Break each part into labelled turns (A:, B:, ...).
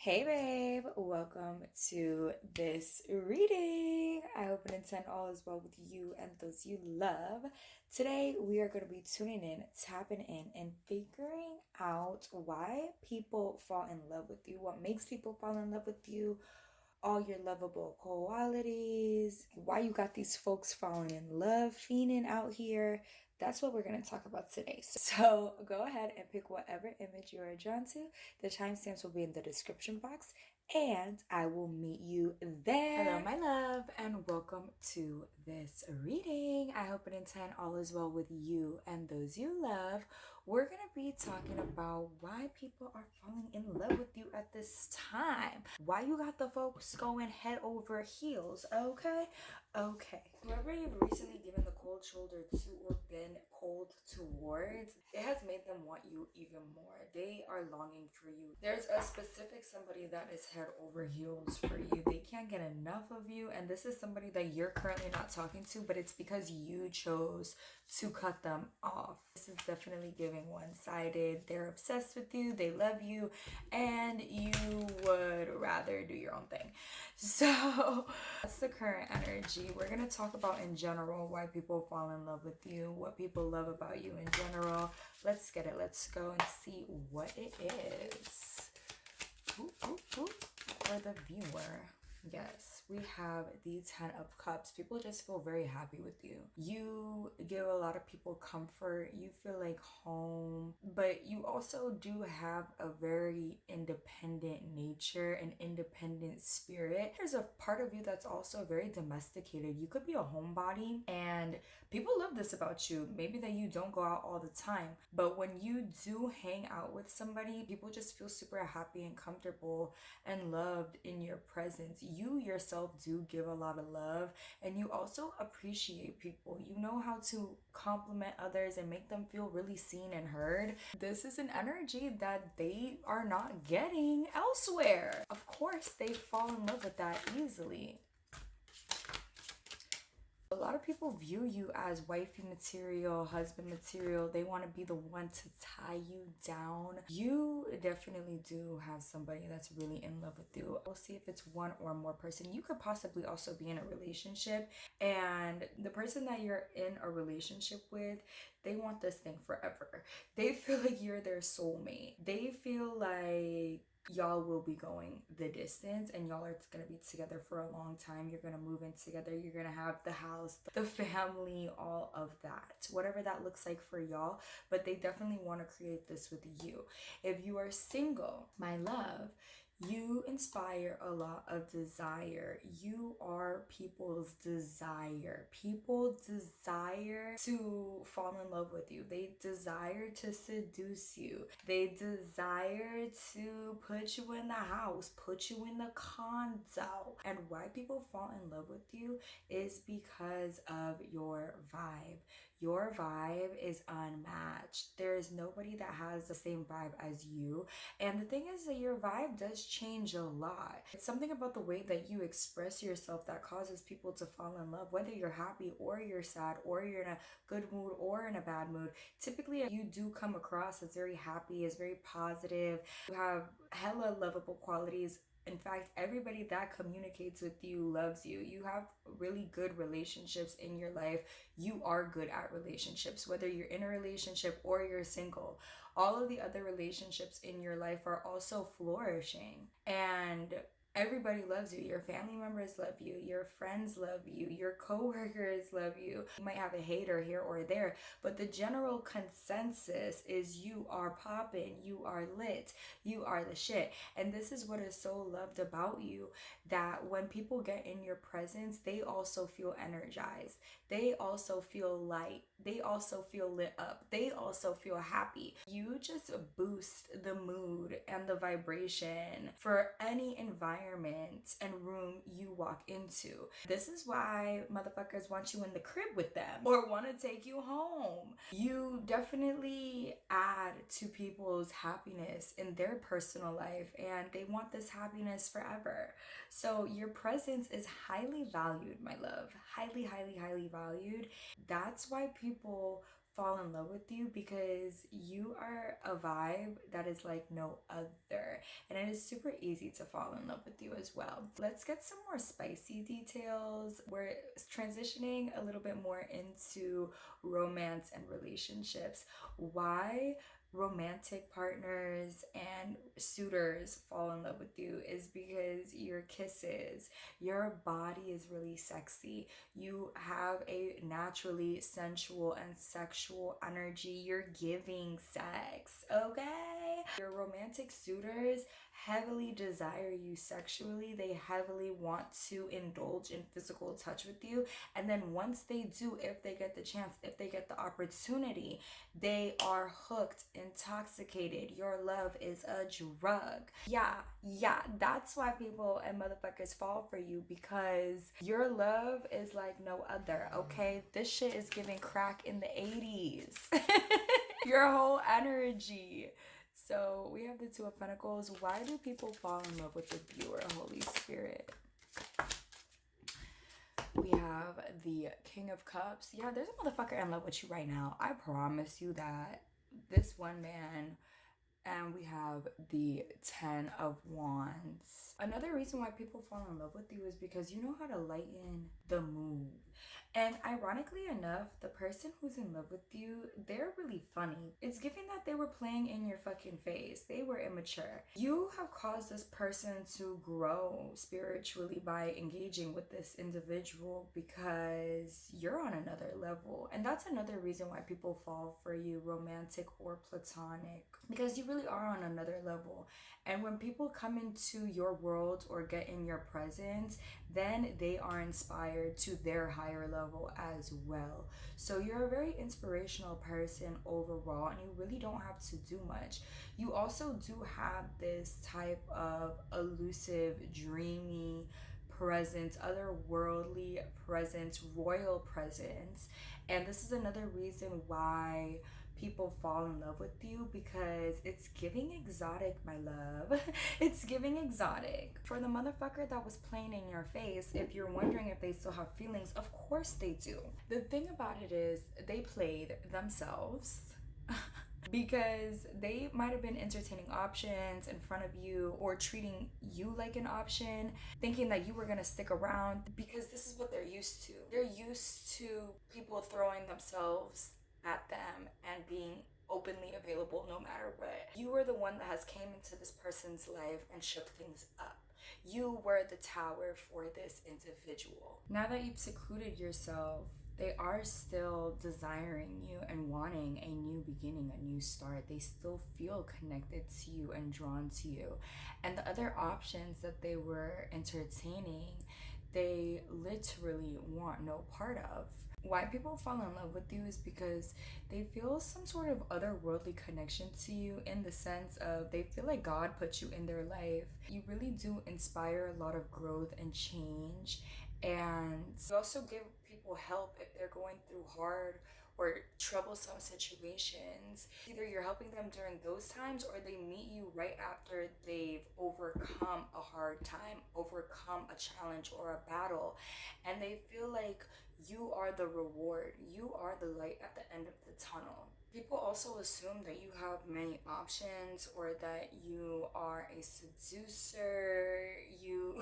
A: Hey babe, welcome to this reading. I hope and intend all is well with you and those you love. Today we are going to be tuning in, tapping in, and figuring out why people fall in love with you, what makes people fall in love with you, all your lovable qualities, why you got these folks falling in love, fiending out here. That's what we're going to talk about today. So go ahead and pick whatever image you are drawn to. The timestamps will be in the description box, and I will meet you there. Hello, my love, and welcome to this reading. I hope and intend all is well with you and those you love. We're going to be talking about why people are falling in love with you at this time. Why you got the folks going head over heels, okay? Okay. Whoever you've recently given the cold shoulder to or been cold towards, it has made them want you even more. They are longing for you. There's a specific somebody that is head over heels for you. They can't get enough of you, and this is somebody that you're currently not talking to, but it's because you chose to cut them off. This is definitely giving one-sided. They're obsessed with you, they love you, and you would rather do your own thing. So that's the current energy. We're gonna talk about in general why people fall in love with you, what people love about you in general. Let's get it. Let's go and see what it is. Ooh, ooh, ooh. For the viewer. Yes, we have the 10 of Cups. People just feel very happy with you. You give a lot of people comfort. You feel like home, but you also do have a very independent nature, an independent spirit. There's a part of you that's also very domesticated. You could be a homebody, and people love this about you. Maybe that you don't go out all the time, but when you do hang out with somebody, people just feel super happy and comfortable and loved in your presence. You yourself do give a lot of love, and you also appreciate people. You know how to compliment others and make them feel really seen and heard. This is an energy that they are not getting elsewhere. Of course, they fall in love with that easily. A lot of people view you as wifey material, husband material. They want to be the one to tie you down. You definitely do have somebody that's really in love with you. We'll see if it's one or more person. You could possibly also be in a relationship, and the person that you're in a relationship with, they want this thing forever. They feel like you're their soulmate. They feel like y'all will be going the distance, and y'all are gonna be together for a long time. You're gonna move in together. You're gonna have the house, the family, all of that, whatever that looks like for y'all. But they definitely want to create this with you. If you are single, my love, you inspire a lot of desire. You are people's desire. People desire to fall in love with you. They desire to seduce you. They desire to put you in the house, put you in the condo. And why people fall in love with you is because of your vibe. Your vibe is unmatched. There is nobody that has the same vibe as you. And the thing is that your vibe does change a lot. It's something about the way that you express yourself that causes people to fall in love, whether you're happy or you're sad or you're in a good mood or in a bad mood. Typically, you do come across as very happy, as very positive. You have hella lovable qualities. In fact, everybody that communicates with you loves you. You have really good relationships in your life. You are good at relationships, whether you're in a relationship or you're single. All of the other relationships in your life are also flourishing. And everybody loves you. Your family members love you. Your friends love you. Your coworkers love you. You might have a hater here or there, but the general consensus is you are popping, you are lit, you are the shit. And this is what is so loved about you, that when people get in your presence, they also feel energized. They also feel light. They also feel lit up. They also feel happy. You just boost the mood and the vibration for any environment and room you walk into. This is why motherfuckers want you in the crib with them or want to take you home. You definitely add to people's happiness in their personal life, and they want this happiness forever. So your presence is highly valued, my love. Highly, highly, highly valued. That's why people fall in love with you because you are a vibe that is like no other, and it is super easy to fall in love with you as well. Let's get some more spicy details. We're transitioning a little bit more into romance and relationships. Why romantic partners and suitors fall in love with you is because your kisses, your body is really sexy. You have a naturally sensual and sexual energy. You're giving sex, okay? Your romantic suitors heavily desire you sexually. They heavily want to indulge in physical touch with you. And then once they do, if they get the chance, if they get the opportunity, they are hooked, intoxicated. Your love is a drug. Yeah, that's why people and motherfuckers fall for you, because your love is like no other, okay? This shit is giving crack in the 80s. Your whole energy. So we have the Two of Pentacles. Why do people fall in love with the viewer, Holy Spirit? We have the King of Cups. Yeah, there's a motherfucker in love with you right now. I promise you that. This one man. And we have the Ten of Wands. Another reason why people fall in love with you is because you know how to lighten the mood. And ironically enough, the person who's in love with you, they're really funny. It's giving that they were playing in your fucking face. They were immature. You have caused this person to grow spiritually by engaging with this individual because you're on another level. And that's another reason why people fall for you, romantic or platonic, because you really are on another level. And when people come into your world or get in your presence, then they are inspired to their higher level as well. So you're a very inspirational person overall, and you really don't have to do much. You also do have this type of elusive, dreamy presence, otherworldly presence, royal presence. And this is another reason why people fall in love with you, because it's giving exotic, my love. It's giving exotic. For the motherfucker that was playing in your face, if you're wondering if they still have feelings, of course they do. The thing about it is they played themselves. Because they might have been entertaining options in front of you or treating you like an option, thinking that you were going to stick around, because this is what they're used to. They're used to people throwing themselves at them and being openly available no matter what. You were the one that has came into this person's life and shook things up. You were the tower for this individual. Now that you've secluded yourself, they are still desiring you and wanting a new beginning, a new start. They still feel connected to you and drawn to you. And the other options that they were entertaining, they literally want no part of. Why people fall in love with you is because they feel some sort of otherworldly connection to you, in the sense of they feel like God put you in their life. You really do inspire a lot of growth and change. And you also give people help if they're going through hard or troublesome situations. Either you're helping them during those times, or they meet you right after they've overcome a hard time, overcome a challenge or a battle, and they feel like you are the reward, you are the light at the end of the tunnel. People also assume that you have many options, or that you are a seducer, you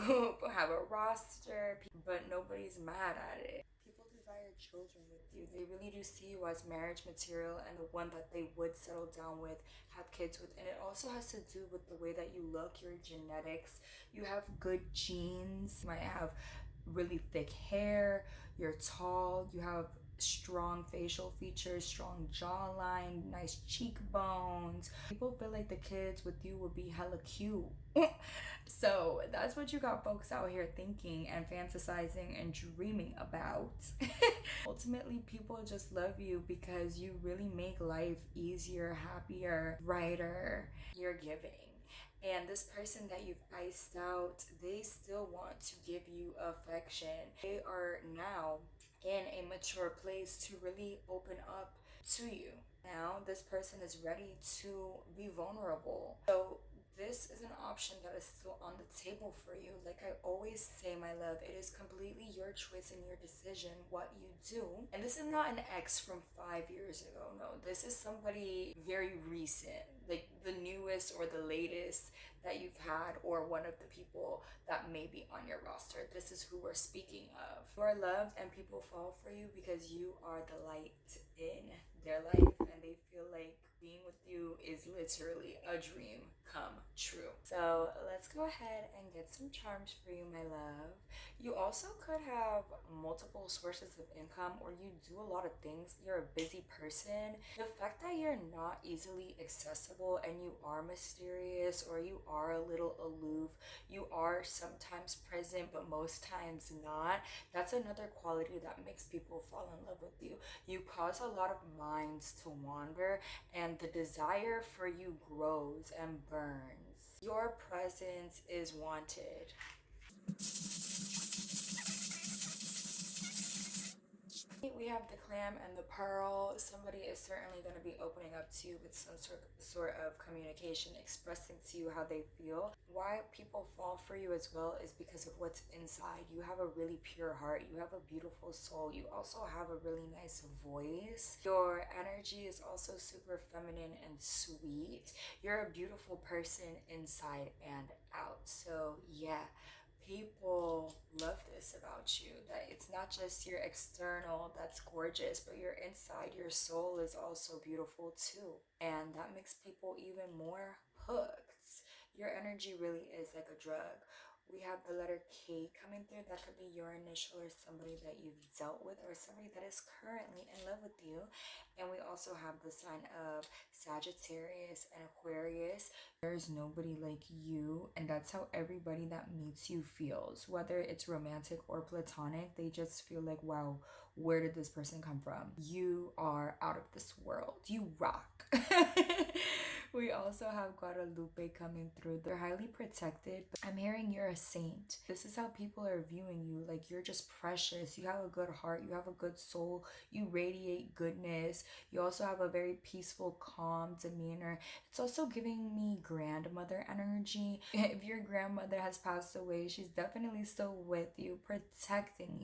A: have a roster, but nobody's mad at it. People desire children with you. They really do see you as marriage material and the one that they would settle down with, have kids with. And it also has to do with the way that you look, your genetics. You have good genes. You might have really thick hair, you're tall, you have strong facial features, strong jawline, nice cheekbones. People feel like the kids with you would be hella cute. So that's what you got folks out here thinking and fantasizing and dreaming about. Ultimately, people just love you because you really make life easier, happier, brighter. You're giving. And this person that you've iced out, they still want to give you affection. They are now in a mature place to really open up to you. Now, this person is ready to be vulnerable. So this is an option that is still on the table for you. Like I always say, my love, it is completely your choice and your decision what you do. And this is not an ex from 5 years ago. No, this is somebody very recent, like the newest or the latest that you've had, or one of the people that may be on your roster. This is who we're speaking of. You are loved and people fall for you because you are the light in their life, and they feel like being with you is literally a dream come true. So let's go ahead and get some charms for you, my love. You also could have multiple sources of income, or you do a lot of things. You're a busy person. The fact that you're not easily accessible and you are mysterious, or you are a little aloof, you are sometimes present but most times not, that's another quality that makes people fall in love with you. You cause a lot of minds to wander, and the desire for you grows and burns. Your presence is wanted. We have the clam and the pearl. Somebody is certainly going to be opening up to you with some sort of communication, expressing to you how they feel. Why people fall for you as well is because of what's inside. You have a really pure heart. You have a beautiful soul. You also have a really nice voice. Your energy is also super feminine and sweet. You're a beautiful person inside and out. So yeah, people love this about you, that it's not just your external that's gorgeous, but your inside, your soul is also beautiful too, and that makes people even more hooked. Your energy really is like a drug. We have the letter K coming through. That could be your initial, or somebody that you've dealt with, or somebody that is currently in love with you. And we also have the sign of Sagittarius and Aquarius. There's nobody like you, and that's how everybody that meets you feels. Whether it's romantic or platonic, they just feel like, wow, where did this person come from? You are out of this world. You rock. We also have Guadalupe coming through. They're highly protected, but I'm hearing you're a saint. This is how people are viewing you. Like, you're just precious. You have a good heart. You have a good soul. You radiate goodness. You also have a very peaceful, calm demeanor. It's also giving me grandmother energy. If your grandmother has passed away, she's definitely still with you, protecting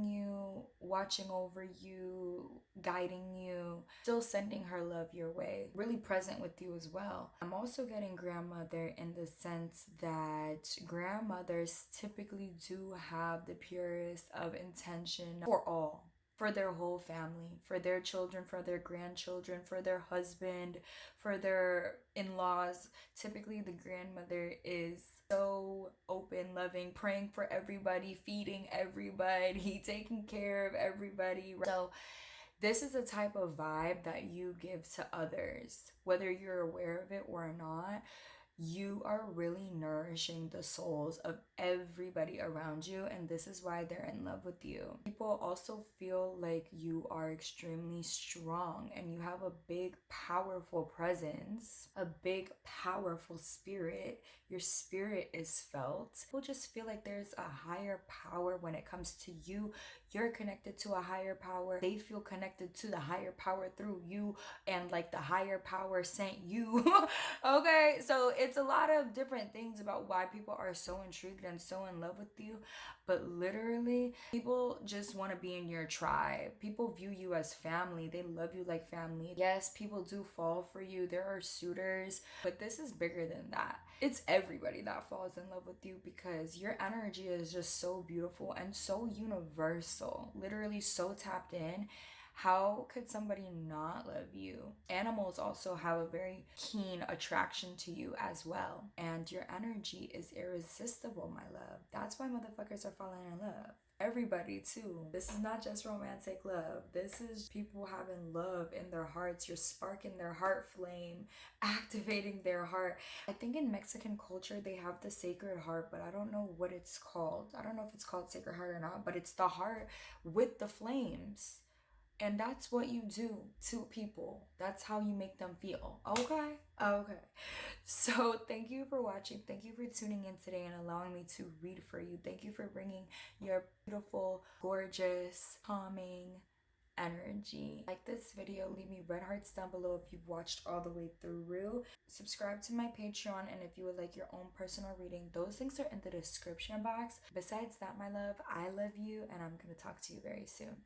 A: you, watching over you, guiding you, still sending her love your way, really present with you as well. I'm also getting grandmother in the sense that grandmothers typically do have the purest of intention for all, for their whole family, for their children, for their grandchildren, for their husband, for their in-laws. Typically the grandmother is so open, loving, praying for everybody, feeding everybody, taking care of everybody. So this is a type of vibe that you give to others, whether you're aware of it or not. You are really nourishing the souls of everybody around you, and this is why they're in love with you. People also feel like you are extremely strong, and you have a big, powerful presence, a big, powerful spirit. Your spirit is felt. People just feel like there's a higher power when it comes to you. You're connected to a higher power. They feel connected to the higher power through you, and like the higher power sent you. Okay, so it's a lot of different things about why people are so intrigued and so in love with you. But literally, people just want to be in your tribe. People view you as family. They love you like family. Yes, people do fall for you. There are suitors, but this is bigger than that. It's everybody that falls in love with you because your energy is just so beautiful and so universal. Literally so tapped in. How could somebody not love you? Animals also have a very keen attraction to you as well. And your energy is irresistible, my love. That's why motherfuckers are falling in love. Everybody too. This is not just romantic love. This is people having love in their hearts. You're sparking their heart flame, activating their heart. I think in Mexican culture they have the Sacred Heart, but I don't know what it's called. I don't know if it's called Sacred Heart or not, but it's the heart with the flames. And that's what you do to people. That's how you make them feel. Okay? Okay. So thank you for watching. Thank you for tuning in today and allowing me to read for you. Thank you for bringing your beautiful, gorgeous, calming, energy. Like this video, leave me red hearts down below if you've watched all the way through. Subscribe to my Patreon, and if you would like your own personal reading, those links are in the description box. Besides that, my love, I love you, and I'm gonna talk to you very soon.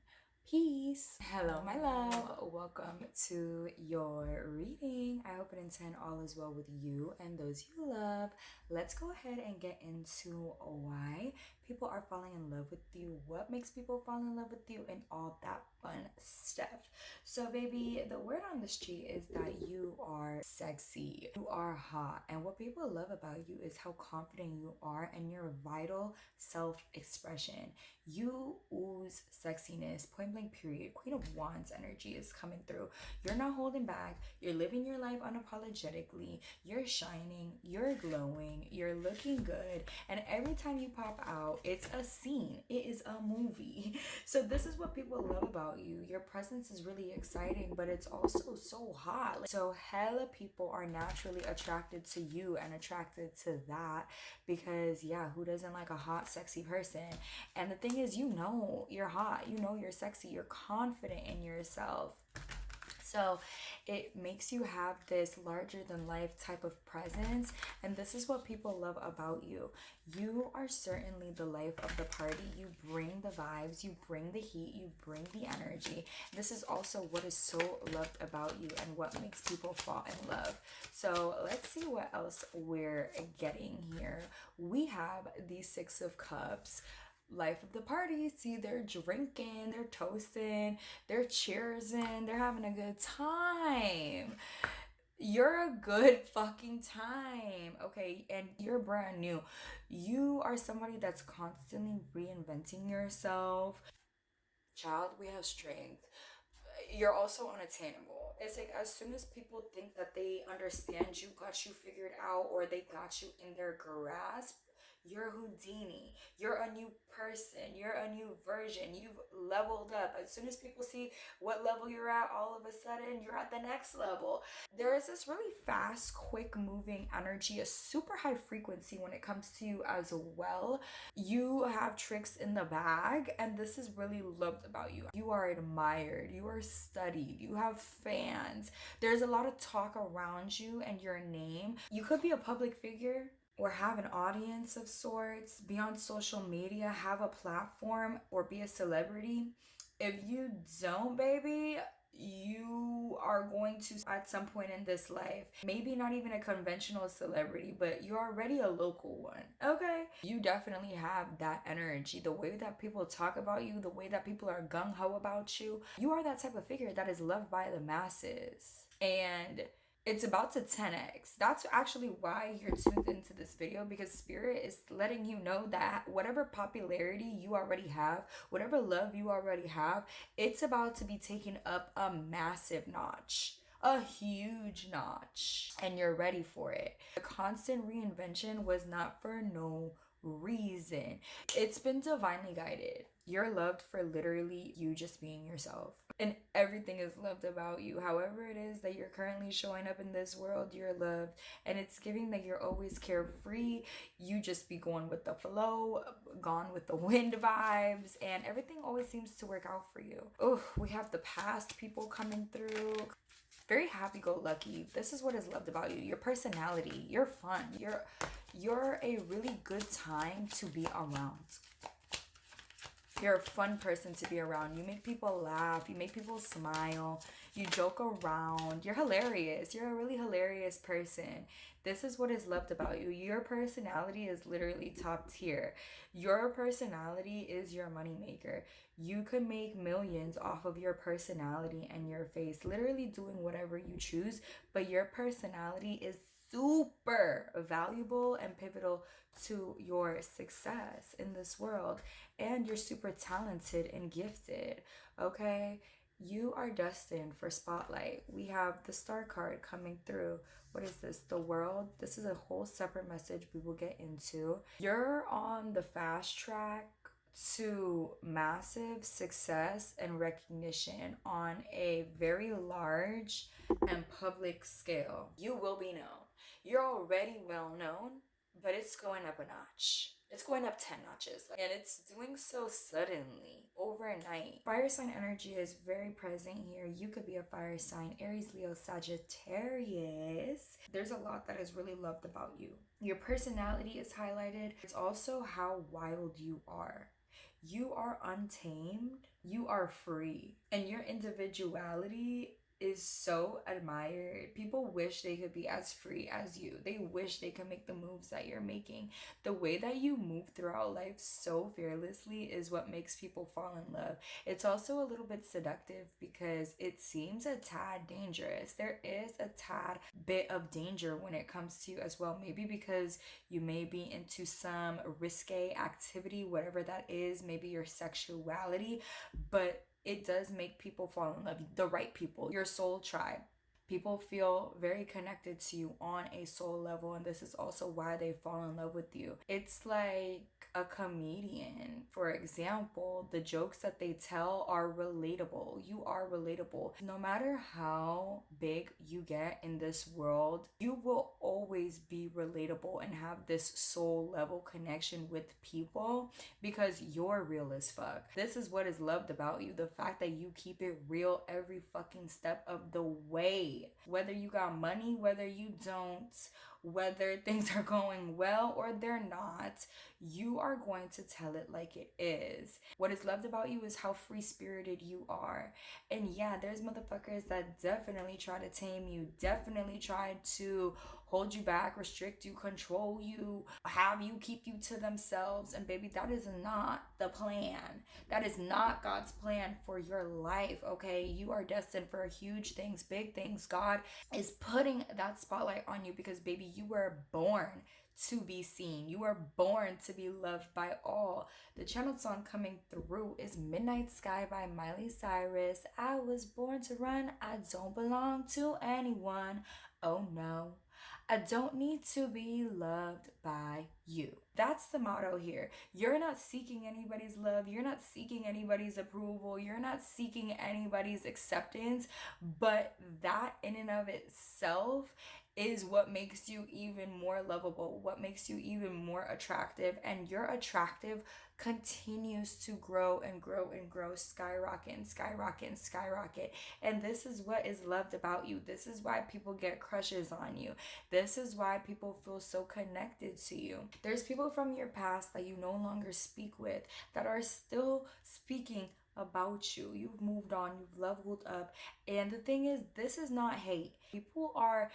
A: Peace. Hello, my love. Welcome to your reading. I hope and intend all is well with you and those you love. Let's go ahead and get into why people are falling in love with you, what makes people fall in love with you, and all that fun stuff. So, baby, the word on the street is that you are sexy, you are hot, and what people love about you is how confident you are and your vital self-expression. You ooze sexiness, point blank period. Queen of Wands energy is coming through. You're not holding back. You're living your life unapologetically. You're shining. You're glowing. You're looking good. And every time you pop out, it's a scene. It is a movie. So this is what people love about you. Your presence is really exciting, but it's also so hot. So hella people are naturally attracted to you and attracted to that because, yeah, who doesn't like a hot, sexy person? And the thing is, you know you're hot, you know you're sexy, you're confident in yourself. So it makes you have this larger than life type of presence, and this is what people love about you. You are certainly the life of the party. You bring the vibes, you bring the heat, you bring the energy. This is also what is so loved about you and what makes people fall in love. So let's see what else we're getting here. We have the Six of Cups. Life of the party. See, they're drinking, they're toasting, they're cheersing, they're having a good time. You're a good fucking time, okay? And you're brand new. You are somebody that's constantly reinventing yourself. Child, we have strength. You're also unattainable. It's like as soon as people think that they understand you, got you figured out, or they got you in their grasp, you're Houdini. You're a new person. You're a new version. You've leveled up. As soon as people see what level you're at, all of a sudden you're at the next level. There is this really fast, quick moving energy, a super high frequency when it comes to you as well. You have tricks in the bag, and this is really loved about you. You are admired. You are studied. You have fans. There's a lot of talk around you and your name. You could be a public figure or have an audience of sorts, be on social media, have a platform, or be a celebrity. If you don't, baby, you are going to at some point in this life, maybe not even a conventional celebrity, but you're already a local one, okay? You definitely have that energy. The way that people talk about you, the way that people are gung-ho about you, you are that type of figure that is loved by the masses. And it's about to 10x. That's actually why you're tuned into this video, because spirit is letting you know that whatever popularity you already have, whatever love you already have, it's about to be taken up a massive notch, a huge notch, and you're ready for it. The constant reinvention was not for no reason. It's been divinely guided. You're loved for literally you just being yourself. And everything is loved about you. However it is that you're currently showing up in this world, you're loved. And it's giving that you're always carefree. You just be going with the flow, gone with the wind vibes, and everything always seems to work out for you. Oh, we have the past people coming through. Very happy-go-lucky. This is what is loved about you. Your personality. You're fun. You're a really good time to be around. You're a fun person to be around. You make people laugh. You make people smile. You joke around. You're hilarious. You're a really hilarious person. This is what is loved about you. Your personality is literally top tier. Your personality is your moneymaker. You could make millions off of your personality and your face, literally doing whatever you choose, but your personality is super valuable and pivotal to your success in this world. And you're super talented and gifted, okay? You are destined for spotlight. We have the star card coming through. What is this? The world. This is a whole separate message we will get into. You're on the fast track to massive success and recognition on a very large and public scale. You will be known. You're already well known, but it's going up a notch. It's going up 10 notches. And it's doing so suddenly, overnight. Fire sign energy is very present here. You could be a fire sign, Aries, Leo, Sagittarius. There's a lot that is really loved about you. Your personality is highlighted. It's also how wild you are. You are untamed. You are free. And your individuality is so admired. People wish they could be as free as you. They wish they could make the moves that you're making. The way that you move throughout life so fearlessly is what makes people fall in love. It's also a little bit seductive because it seems a tad dangerous. There is a tad bit of danger when it comes to you as well. Maybe because you may be into some risque activity, whatever that is, maybe your sexuality, but it does make people fall in love, the right people, your soul tribe. People feel very connected to you on a soul level, and this is also why they fall in love with you. It's like a comedian, for example. The jokes that they tell are relatable. You are relatable. No matter how big you get in this world, you will always be relatable and have this soul level connection with people because you're real as fuck. This is what is loved about you, the fact that you keep it real every fucking step of the way. Whether you got money, whether you don't, whether things are going well or they're not, you are going to tell it like it is. What is loved about you is how free spirited you are. And yeah, there's motherfuckers that definitely try to tame you, definitely try to hold you back, restrict you, control you, have you, keep you to themselves. And baby, that is not the plan. That is not God's plan for your life, okay? You are destined for huge things, big things. God is putting that spotlight on you because, baby, you were born to be seen. You were born to be loved by all. The channel song coming through is Midnight Sky by Miley Cyrus. I was born to run. I don't belong to anyone. Oh no. I don't need to be loved by you. That's the motto here. You're not seeking anybody's love. You're not seeking anybody's approval. You're not seeking anybody's acceptance. But that in and of itself is what makes you even more lovable, what makes you even more attractive. And your attractive continues to grow and grow and grow, skyrocket and skyrocket and skyrocket. And this is what is loved about you. This is why people get crushes on you. This is why people feel so connected to you. There's people from your past that you no longer speak with that are still speaking about you. You've moved on, you've leveled up. And the thing is, this is not hate. People are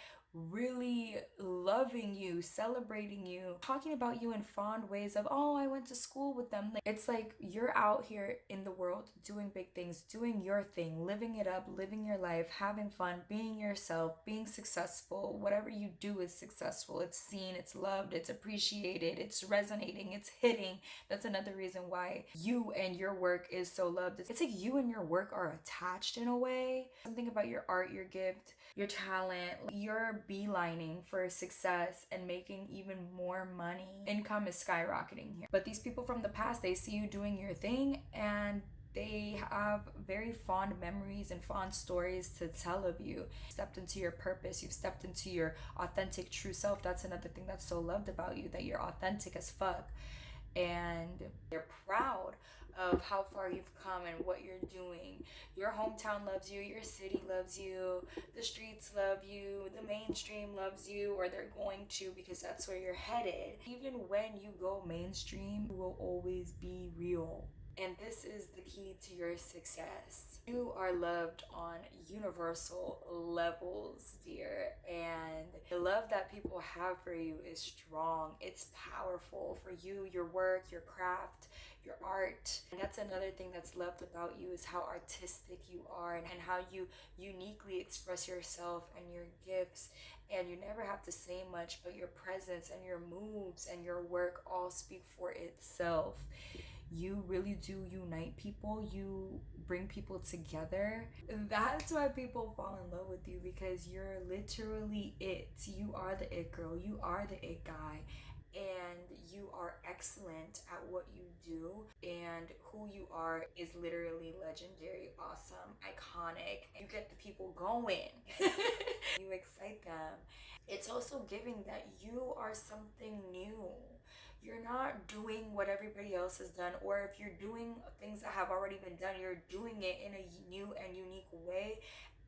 A: really loving you, celebrating you, talking about you in fond ways of, oh, I went to school with them. It's like you're out here in the world doing big things, doing your thing, living it up, living your life, having fun, being yourself, being successful. Whatever you do is successful. It's seen, it's loved, it's appreciated, it's resonating, it's hitting. That's another reason why you and your work is so loved. It's like you and your work are attached in a way. Something about your art, your gift, your talent, your beelining for success and making even more money. Income is skyrocketing here. But these people from the past, they see you doing your thing and they have very fond memories and fond stories to tell of you. You've stepped into your purpose. You've stepped into your authentic true self. That's another thing that's so loved about you, that you're authentic as fuck. And they're proud of how far you've come and what you're doing. Your hometown loves you, your city loves you, the streets love you, the mainstream loves you, or they're going to, because that's where you're headed. Even when you go mainstream, you will always be real. And this is the key to your success. You are loved on universal levels, dear. And the love that people have for you is strong. It's powerful for you, your work, your craft, your art. And that's another thing that's loved about you, is how artistic you are and how you uniquely express yourself and your gifts. And you never have to say much, but your presence and your moves and your work all speak for itself. You really do unite people. You bring people together. That's why people fall in love with you, because you're literally it. You are the it girl. You are the it guy. And you are excellent at what you do, and who you are is literally legendary, awesome, iconic. You get the people going. You excite them. It's also giving that you are something new. You're not doing what everybody else has done, or if you're doing things that have already been done, you're doing it in a new and unique way,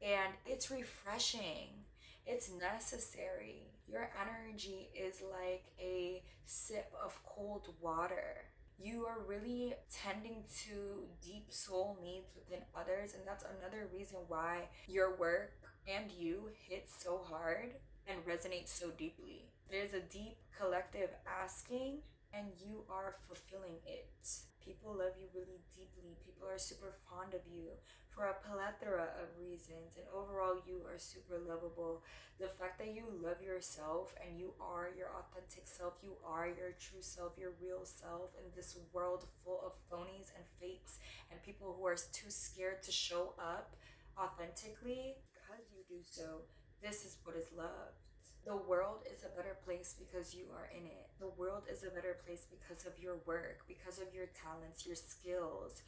A: and it's refreshing. It's necessary. Your energy is like a sip of cold water. You are really tending to deep soul needs within others, and that's another reason why your work and you hit so hard and resonate so deeply. There's a deep collective asking, and you are fulfilling it. People love you really deeply. People are super fond of you for a plethora of reasons, and overall, you are super lovable. The fact that you love yourself and you are your authentic self, you are your true self, your real self, in this world full of phonies and fakes and people who are too scared to show up authentically, because you do so, this is what is loved. The world is a better place because you are in it. The world is a better place because of your work, because of your talents, your skills,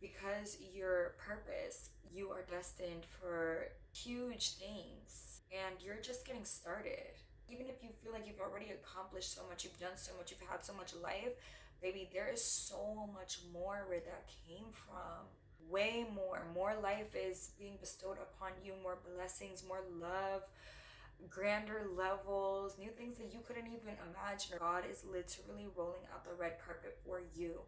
A: because your purpose. You are destined for huge things, and you're just getting started. Even if you feel like you've already accomplished so much, you've done so much, you've had so much life, baby, there is so much more where that came from. Way more. More life is being bestowed upon you, more blessings, more love, grander levels, new things that you couldn't even imagine. God is literally rolling out the red carpet for you.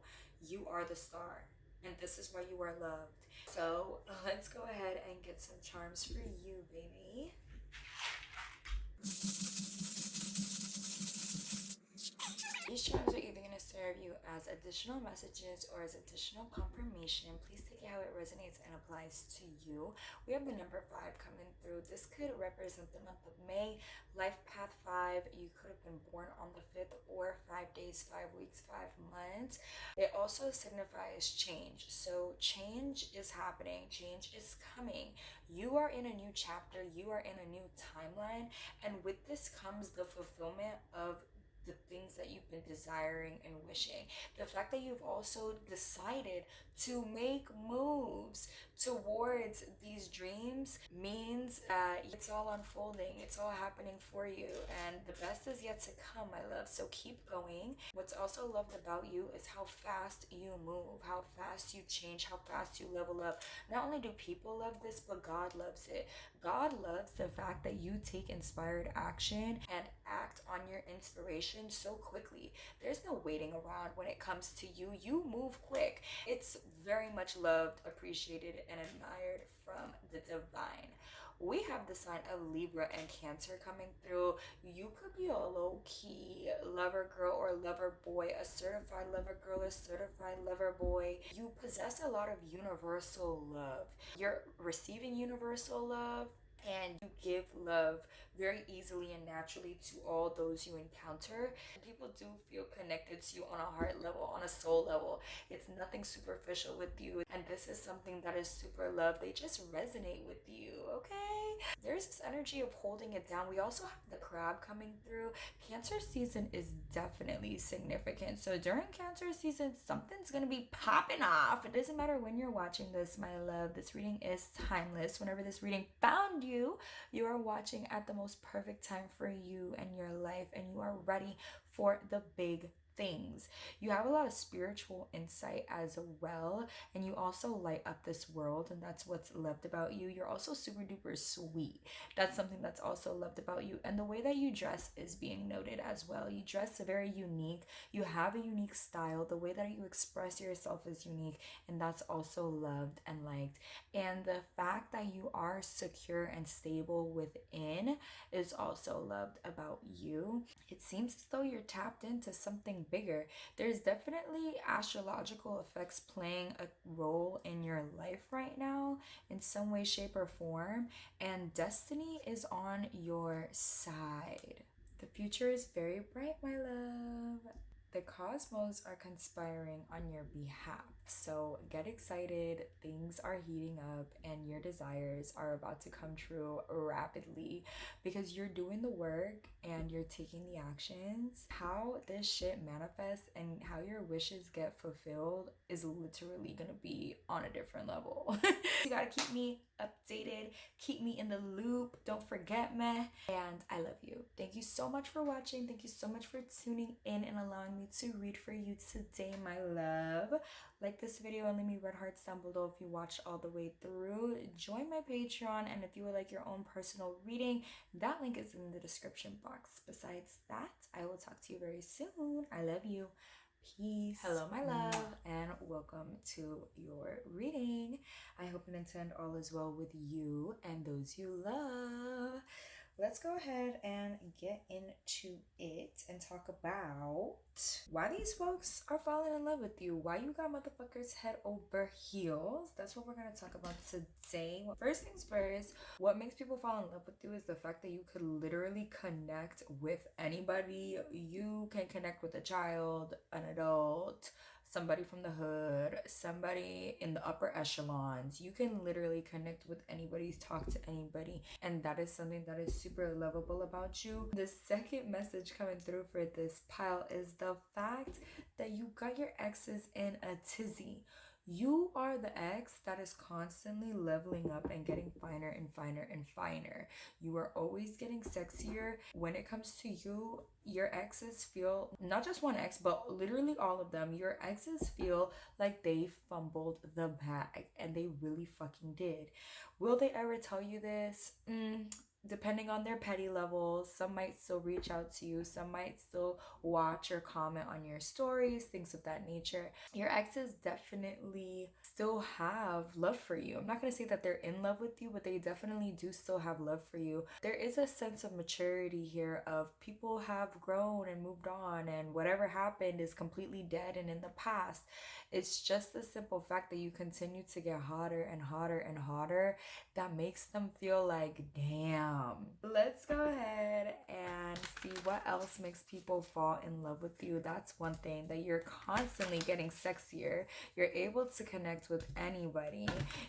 A: You are the star, and this is why you are loved. So let's go ahead and get some charms for you, baby. These charms are either going to serve you as additional messages or as additional confirmation. Please take it how it resonates and applies to you. We have the number 5 coming through. This could represent the month of May. Life path 5. You could have been born on the 5th or 5 days, 5 weeks, 5 months. It also signifies change. So change is happening. Change is coming. You are in a new chapter. You are in a new timeline. And with this comes the fulfillment of the things that you've been desiring and wishing. The fact that you've also decided to make moves towards these dreams means that it's all unfolding, it's all happening for you, and the best is yet to come, my love. So keep going. What's also loved about you is how fast you move, how fast you change, how fast you level up. Not only do people love this, but God loves it. God loves the fact that you take inspired action and act on your inspiration so quickly. There's no waiting around when it comes to you. You move quick. It's very much loved, appreciated, and admired from the divine. We have the sign of Libra and Cancer coming through. You could be a low-key lover girl or lover boy, a certified lover girl or certified lover boy. You possess a lot of universal love. You're receiving universal love, and you give love very easily and naturally to all those you encounter. People do feel connected to you on a heart level, on a soul level. It's nothing superficial with you, and this is something that is super love. They just resonate with you, okay? There's this energy of holding it down. We also have the crab coming through. Cancer season is definitely significant. So during Cancer season, something's gonna be popping off. It doesn't matter when you're watching this, my love. This reading is timeless. Whenever this reading found you, you are watching at the most perfect time for you and your life, and you are ready for the big things. You have a lot of spiritual insight as well, and you also light up this world, and that's what's loved about you. You're also super duper sweet. That's something that's also loved about you. And the way that you dress is being noted as well. You dress very unique. You have a unique style. The way that you express yourself is unique, and that's also loved and liked. And the fact that you are secure and stable within is also loved about you. It seems as though you're tapped into something bigger. There's definitely astrological effects playing a role in your life right now in some way, shape, or form, and destiny is on your side. The future is very bright, my love. The cosmos are conspiring on your behalf. So get excited, things are heating up, and your desires are about to come true rapidly because you're doing the work and you're taking the actions. How this shit manifests and how your wishes get fulfilled is literally gonna be on a different level. You gotta keep me updated, keep me in the loop, don't forget me, and I love you. Thank you so much for watching. Thank you so much for tuning in and allowing me to read for you today, my love. Like this video and leave me red hearts down below if you watched all the way through. Join my Patreon, and if you would like your own personal reading, that link is in the description box. Besides that, I will talk to you very soon. I love you. Peace. Hello, my love, and welcome to your reading. I hope and intend all is well with you and those you love. Let's go ahead and get into it and talk about why these folks are falling in love with you. Why you got motherfuckers head over heels. That's what we're going to talk about today. First things first, what makes people fall in love with you is the fact that you could literally connect with anybody. You can connect with a child, an adult, somebody from the hood, somebody in the upper echelons. You can literally connect with anybody, talk to anybody, and that is something that is super lovable about you. The second message coming through for this pile is the fact that you got your exes in a tizzy. You are the ex that is constantly leveling up and getting finer and finer and finer. You are always getting sexier. When it comes to you, your exes feel, not just one ex, but literally all of them, your exes feel like they fumbled the bag, and they really fucking did. Will they ever tell you this? Depending on their petty levels. Some might still reach out to you, some might still watch or comment on your stories, things of that nature. Your exes definitely still have love for you. I'm not going to say that they're in love with you, but they definitely do still have love for you. There is a sense of maturity here of people have grown and moved on, and whatever happened is completely dead and in the past. It's just the simple fact that you continue to get hotter and hotter and hotter that makes them feel like, damn. Let's go ahead and see what else makes people fall in love with you. That's one thing, that you're constantly getting sexier. You're able to connect with anybody.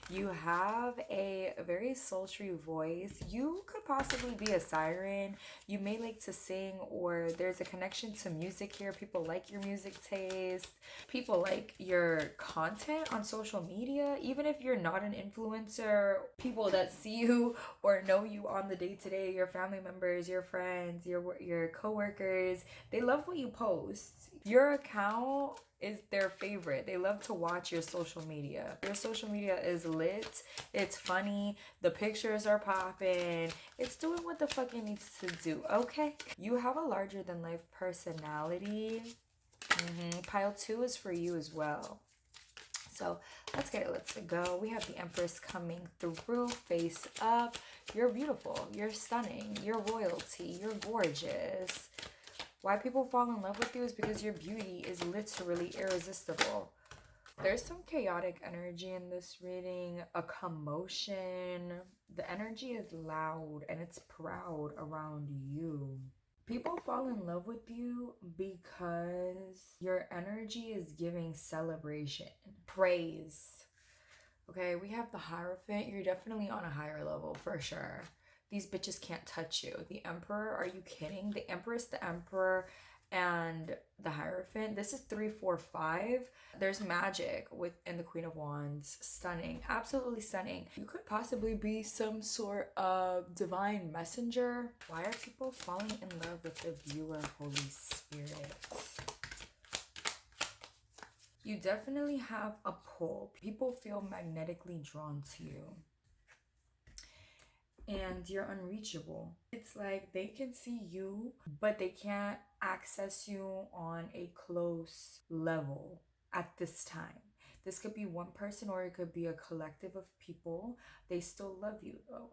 A: You have a very sultry voice. You could possibly be a siren. You may like to sing, or there's a connection to music here. People like your music taste. People like your content on social media. Even if you're not an influencer, people that see you or know you on the day-to-day, your family members, your friends, your co-workers, they love what you post. Your account is their favorite. They love to watch your social media. Your social media is lit, it's funny, the pictures are popping, it's doing what the fuck it needs to do, okay? You have a larger than life personality. Pile 2 is for you as well. So let's get it, let's go. We have the Empress coming through, face up. You're beautiful, you're stunning, you're royalty, you're gorgeous. Why people fall in love with you is because your beauty is literally irresistible. There's some chaotic energy in this reading, a commotion. The energy is loud and it's proud around you. People fall in love with you because your energy is giving celebration, praise. Okay, we have the Hierophant. You're definitely on a higher level for sure. These bitches can't touch you. The Emperor, are you kidding? The Empress, the Emperor, and the Hierophant. This is 3, 4, 5. There's magic within the Queen of Wands. Stunning, absolutely stunning. You could possibly be some sort of divine messenger. Why are people falling in love with the viewer, Holy Spirit? You definitely have a pull. People feel magnetically drawn to you. And you're unreachable. It's like they can see you, but they can't access you on a close level at this time. This could be one person or it could be a collective of people. They still love you though.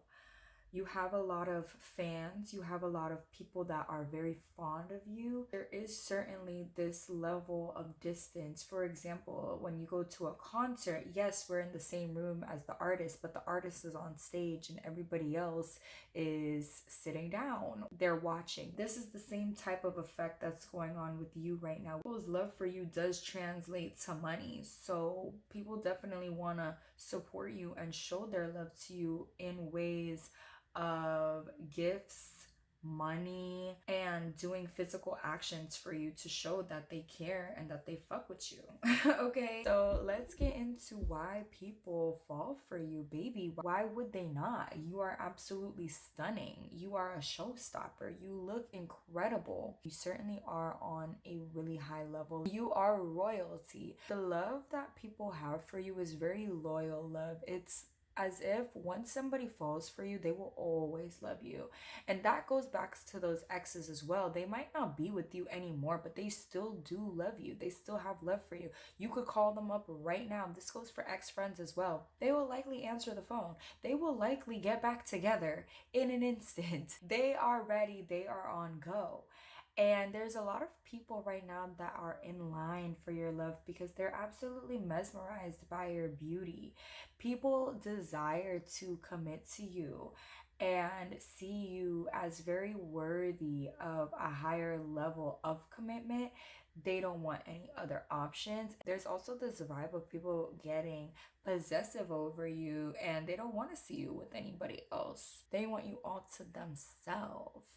A: You have a lot of fans, you have a lot of people that are very fond of you. There is certainly this level of distance. For example, when you go to a concert, yes, we're in the same room as the artist, but the artist is on stage and everybody else is sitting down. They're watching. This is the same type of effect that's going on with you right now. People's love for you does translate to money. So people definitely want to support you and show their love to you in ways of gifts, money, and doing physical actions for you to show that they care and that they fuck with you. Okay, so let's get into why people fall for you, baby. Why would they not? You are absolutely stunning. You are a showstopper. You look incredible. You certainly are on a really high level. You are royalty. The love that people have for you is very loyal love. It's as if once somebody falls for you, they will always love you. And that goes back to those exes as well. They might not be with you anymore, but they still do love you. They still have love for you. You could call them up right now. This goes for ex-friends as well. They will likely answer the phone. They will likely get back together in an instant. They are ready. They are on go. And there's a lot of people right now that are in line for your love because they're absolutely mesmerized by your beauty. People desire to commit to you and see you as very worthy of a higher level of commitment. They don't want any other options. There's also this vibe of people getting possessive over you and they don't want to see you with anybody else. They want you all to themselves.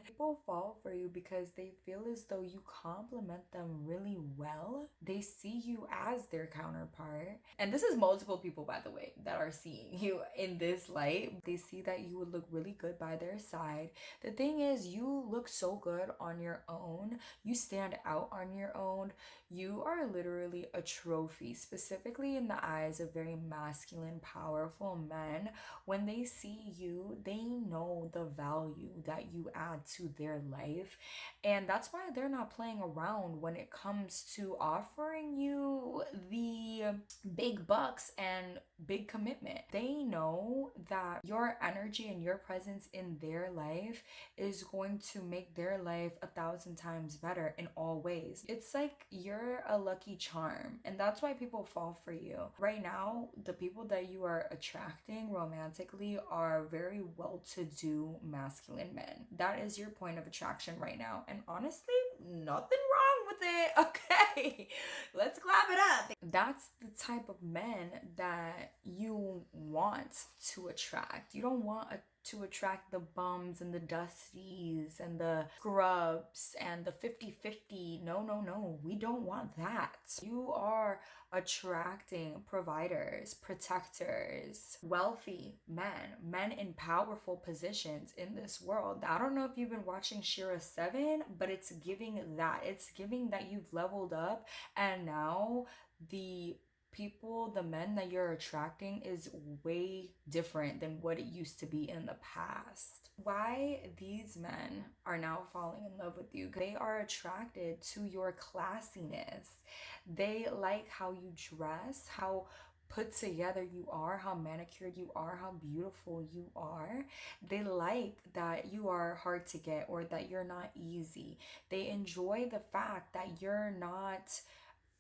A: People fall for you because they feel as though you compliment them really well. They see you as their counterpart. And this is multiple people, by the way, that are seeing you in this light. They see that you would look really good by their side. The thing is, you look so good on your own. You stand out on your own. You are literally a trophy, specifically in the eyes of very masculine, powerful men. When they see you, they know the value that you add to their life. And that's why they're not playing around when it comes to offering you the big bucks and big commitment. They know that your energy and your presence in their life is going to make their life 1,000 times better in all ways. It's like you're a lucky charm, and that's why people fall for you. Right now, the people that you are attracting romantically are very well-to-do masculine men. That is your point of attraction right now. And honestly, nothing wrong with it. Okay, let's clap it up. That's the type of men that you want to attract. You don't want to attract the bums and the dusties and the scrubs and the 50-50. No, no, no. We don't want that. You are attracting providers, protectors, wealthy men in powerful positions in this world. I don't know if you've been watching Shira 7, but it's giving that. It's giving that you've leveled up and now the men that you're attracting is way different than what it used to be in the past. Why these men are now falling in love with you? They are attracted to your classiness. They like how you dress, how put together you are, how manicured you are, how beautiful you are. They like that you are hard to get or that you're not easy. They enjoy the fact that you're not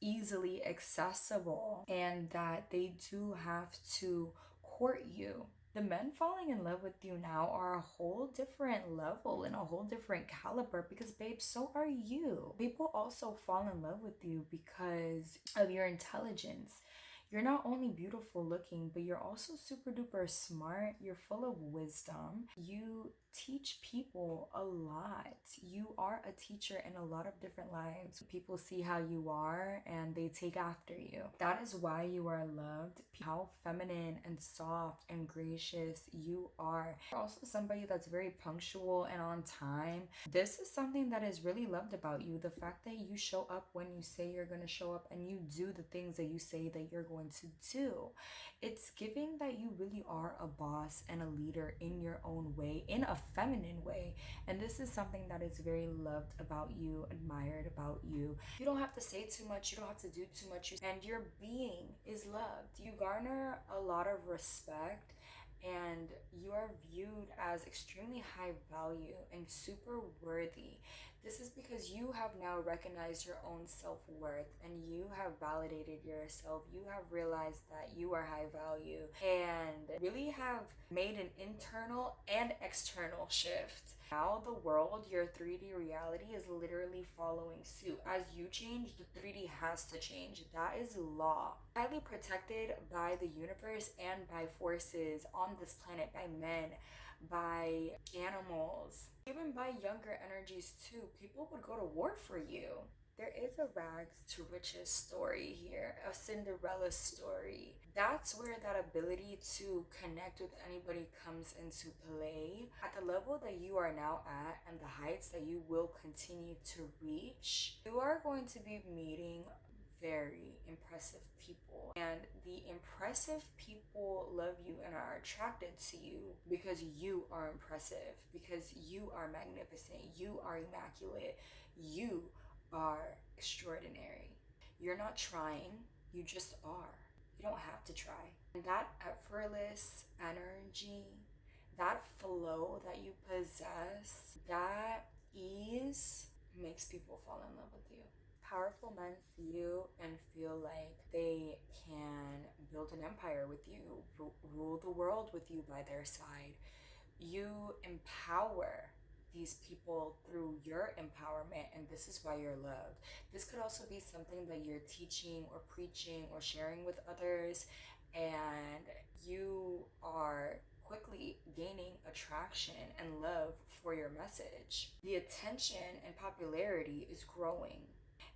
A: easily accessible and that they do have to court you. The men falling in love with you now are a whole different level and a whole different caliber because, babe, so are you. People also fall in love with you because of your intelligence. You're not only beautiful looking, but you're also super duper smart. You're full of wisdom. You teach people a lot. You are a teacher in a lot of different lives. People see how you are and they take after you. That is why you are loved. How feminine and soft and gracious you are. You're also somebody that's very punctual and on time. This is something that is really loved about you. The fact that you show up when you say you're going to show up and you do the things that you say that you're going to do. It's giving that you really are a boss and a leader in your own way, in a feminine way. And this is something that is very loved about you, admired about you. You don't have to say too much. You don't have to do too much. And your being is loved. You garner a lot of respect and you are viewed as extremely high value and super worthy. This is because you have now recognized your own self-worth and you have validated yourself. You have realized that you are high value and really have made an internal and external shift. Now the world, your 3D reality, is literally following suit. As you change, the 3D has to change. That is law. Highly protected by the universe and by forces on this planet, by men, by animals, even by younger energies too. People would go to war for you. There is a rags to riches story here, a Cinderella story. That's where that ability to connect with anybody comes into play. At the level that you are now at and the heights that you will continue to reach, you are going to be meeting very impressive people. And the impressive people love you and are attracted to you because you are impressive, because you are magnificent, you are immaculate, you are extraordinary. You're not trying, you just are. You don't have to try. And that effortless energy, that flow that you possess, that ease makes people fall in love with you. Powerful men see you and feel like they can build an empire with you, rule the world with you by their side. You empower these people through your empowerment, and this is why you're loved. This could also be something that you're teaching or preaching or sharing with others, and you are quickly gaining attraction and love for your message. The attention and popularity is growing,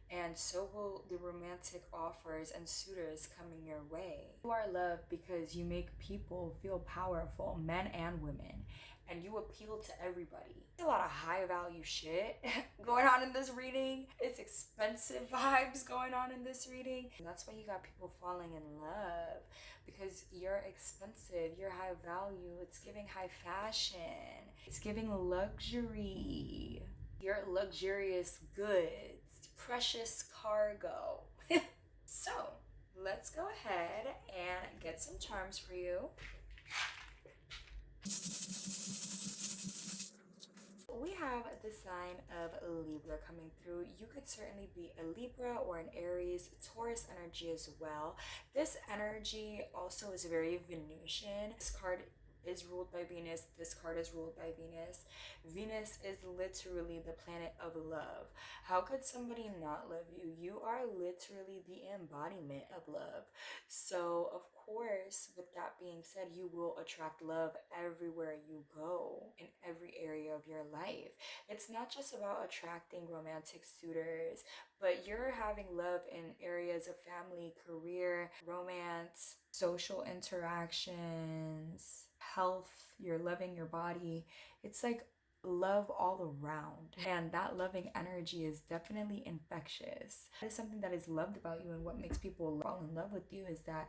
A: and so will the romantic offers and suitors coming your way. You are loved because you make people feel powerful, men and women, and you appeal to everybody. There's a lot of high value shit going on in this reading. It's expensive vibes going on in this reading. And that's why you got people falling in love, because you're expensive, you're high value. It's giving high fashion, it's giving luxury. You're luxurious goods, precious cargo. So let's go ahead and get some charms for you. We have the sign of Libra coming through. You could certainly be a Libra or an Aries, Taurus energy as well. This energy also is very Venusian. This card is ruled by Venus. This card is ruled by Venus. Venus is literally the planet of love. How could somebody not love you? You are literally the embodiment of love. So, of course, with that being said, you will attract love everywhere you go, in every area of your life. It's not just about attracting romantic suitors, but you're having love in areas of family, career, romance, social interactions, health. You're loving your body. It's like love all around, and that loving energy is definitely infectious. That is something that is loved about you, and what makes people fall in love with you is that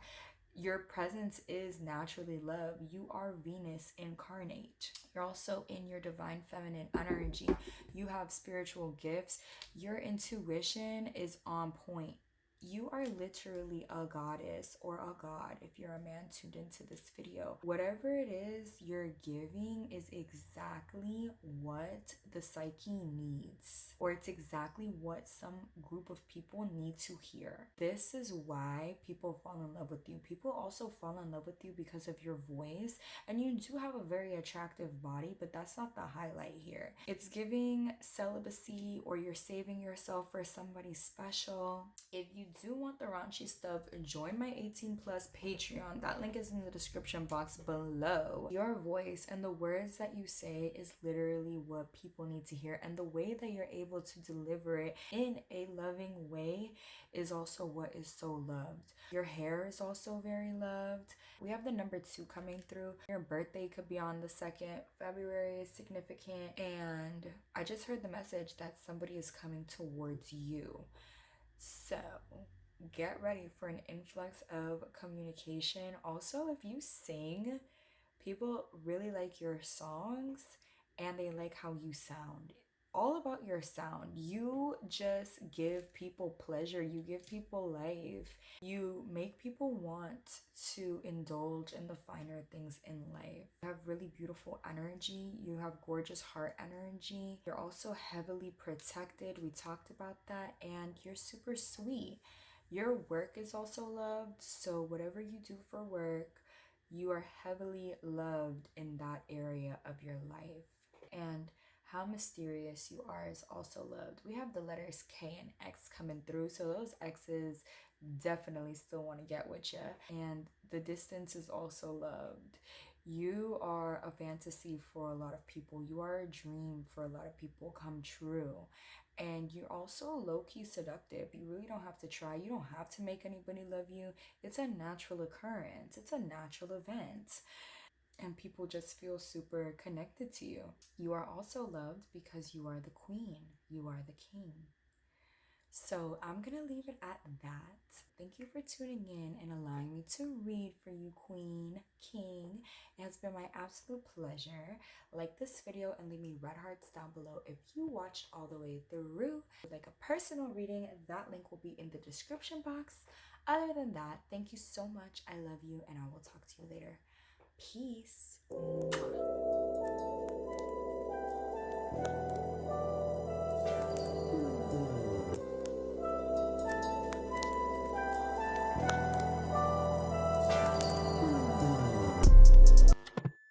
A: your presence is naturally love. You are Venus incarnate. You're also in your divine feminine energy. You have spiritual gifts. Your intuition is on point. You are literally a goddess or a god if you're a man tuned into this video. Whatever it is you're giving is exactly what the psyche needs, or it's exactly what some group of people need to hear. This is why people fall in love with you. People also fall in love with you because of your voice, and you do have a very attractive body, but that's not the highlight here. It's giving celibacy, or you're saving yourself for somebody special. If you do want the raunchy stuff, join my 18 plus Patreon. That link is in the description box below. Your voice and the words that you say is literally what people need to hear, and the way that you're able to deliver it in a loving way is also what is so loved. Your hair is also very loved. We have the number 2 coming through. Your birthday could be on the 2nd. February is significant, and I just heard the message that somebody is coming towards you. So get ready for an influx of communication. Also, if you sing, people really like your songs and they like how you sound. all about your sound. You just give people pleasure, you give people life, you make people want to indulge in the finer things in life. You have really beautiful energy, you have gorgeous heart energy, you're also heavily protected, we talked about that, and you're super sweet. Your work is also loved, so whatever you do for work, you are heavily loved in that area of your life. And how mysterious you are is also loved. We have the letters K and X coming through, so those X's definitely still want to get with you. And the distance is also loved. You are a fantasy for a lot of people. You are a dream for a lot of people come true. And you're also low-key seductive. You really don't have to try. You don't have to make anybody love you. It's a natural occurrence. It's a natural event. And people just feel super connected to you. You are also loved because you are the queen. You are the king. So I'm gonna leave it at that. Thank you for tuning in and allowing me to read for you, queen, king. It has been my absolute pleasure. Like this video and leave me red hearts down below if you watched all the way through. Like a personal reading, that link will be in the description box. Other than that, thank you so much. I love you and I will talk to you later. Peace. Mwah.